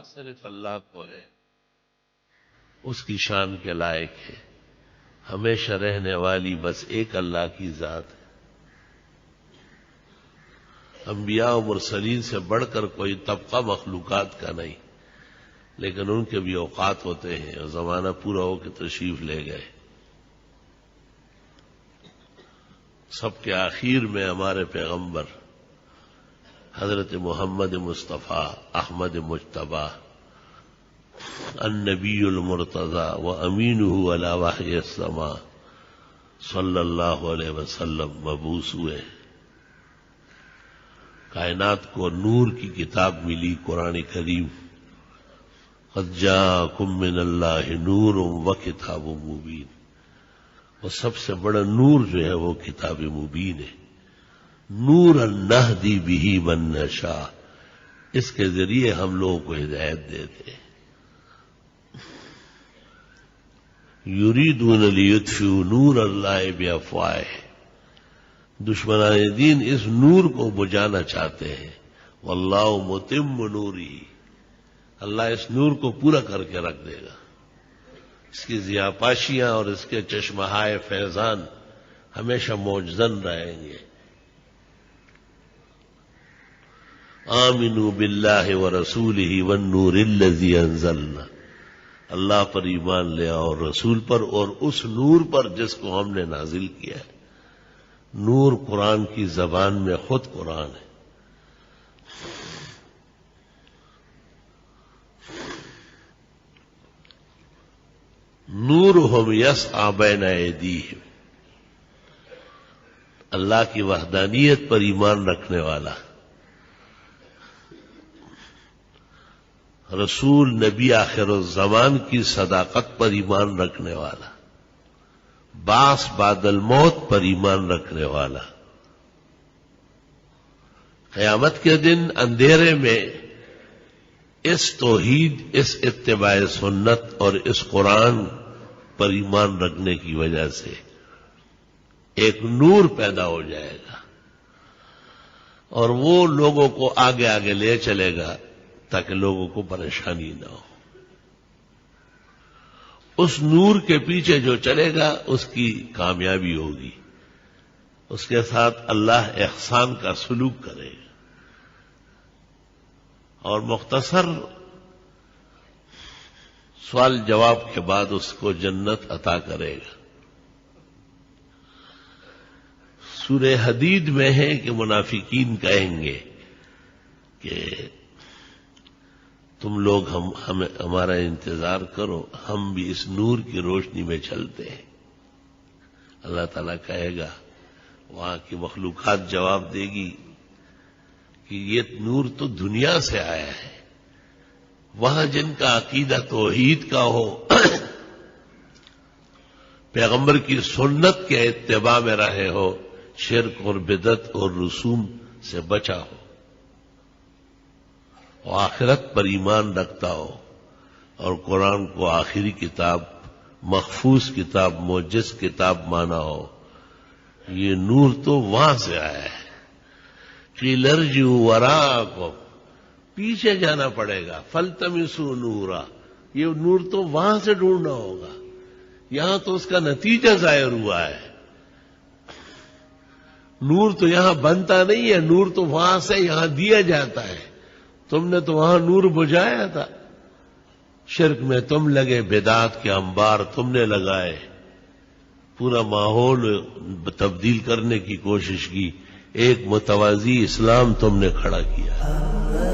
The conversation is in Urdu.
صرف اللہ کو ہے، اس کی شان کے لائق ہے. ہمیشہ رہنے والی بس ایک اللہ کی ذات ہے. انبیاء و مرسلین سے بڑھ کر کوئی طبقہ مخلوقات کا نہیں، لیکن ان کے بھی اوقات ہوتے ہیں اور زمانہ پورا ہو کے تشریف لے گئے. سب کے آخر میں ہمارے پیغمبر حضرت محمد مصطفیٰ احمد مجتبیٰ النبی المرتضی و امینہ علی وحی السماء صلی اللہ علیہ وسلم مبعوث ہوئے. کائنات کو نور کی کتاب ملی، قرآن کریم. قد جاءکم من اللہ نور و کتاب مبین. اور سب سے بڑا نور جو ہے وہ کتاب مبین ہے. نور نہدی بہ من نشاء، اس کے ذریعے ہم لوگوں کو ہدایت دیتے ہیں. یریدون لیطفئوا نور اللہ بافواہہم، دشمنان دین اس نور کو بجھانا چاہتے ہیں. واللہ متم نورہ، اللہ اس نور کو پورا کر کے رکھ دے گا. اس کی ضیاءپاشیاں اور اس کے چشمہائے فیضان ہمیشہ موجزن رہیں گے. آمنوا باللہ ورسولہ والنور الذی انزلنا، اللہ پر ایمان لے اور رسول پر اور اس نور پر جس کو ہم نے نازل کیا ہے. نور قرآن کی زبان میں خود قرآن ہے. نورہم یسعی بین ایدیہم، اللہ کی وحدانیت پر ایمان رکھنے والا رسول نبی آخر الزمان کی صداقت پر ایمان رکھنے والا، بعث بعد الموت پر ایمان رکھنے والا، قیامت کے دن اندھیرے میں اس توحید، اس اتباع سنت اور اس قرآن پر ایمان رکھنے کی وجہ سے ایک نور پیدا ہو جائے گا اور وہ لوگوں کو آگے آگے لے چلے گا تاکہ لوگوں کو پریشانی نہ ہو. اس نور کے پیچھے جو چلے گا اس کی کامیابی ہوگی. اس کے ساتھ اللہ احسان کا سلوک کرے گا اور مختصر سوال جواب کے بعد اس کو جنت عطا کرے گا. سورہ حدید میں ہے کہ منافقین کہیں گے کہ تم لوگ ہمارا انتظار کرو، ہم بھی اس نور کی روشنی میں چلتے ہیں. اللہ تعالیٰ کہے گا، وہاں کی مخلوقات جواب دے گی کہ یہ نور تو دنیا سے آیا ہے. وہاں جن کا عقیدہ توحید کا ہو، پیغمبر کی سنت کے اتباع میں رہے ہو، شرک اور بدعت اور رسوم سے بچا ہو، اور آخرت پر ایمان رکھتا ہو اور قرآن کو آخری کتاب، محفوظ کتاب، معجز کتاب مانا ہو، یہ نور تو وہاں سے آیا ہے. قیل ارجعوا وراءکم، پیچھے جانا پڑے گا. فالتمسوا نورا، یہ نور تو وہاں سے ڈھونڈنا ہوگا، یہاں تو اس کا نتیجہ ظاہر ہوا ہے. نور تو یہاں بنتا نہیں ہے، نور تو وہاں سے یہاں دیا جاتا ہے. تم نے تو وہاں نور بجھایا تھا، شرک میں تم لگے، بدعات کے انبار تم نے لگائے، پورا ماحول تبدیل کرنے کی کوشش کی، ایک متوازی اسلام تم نے کھڑا کیا.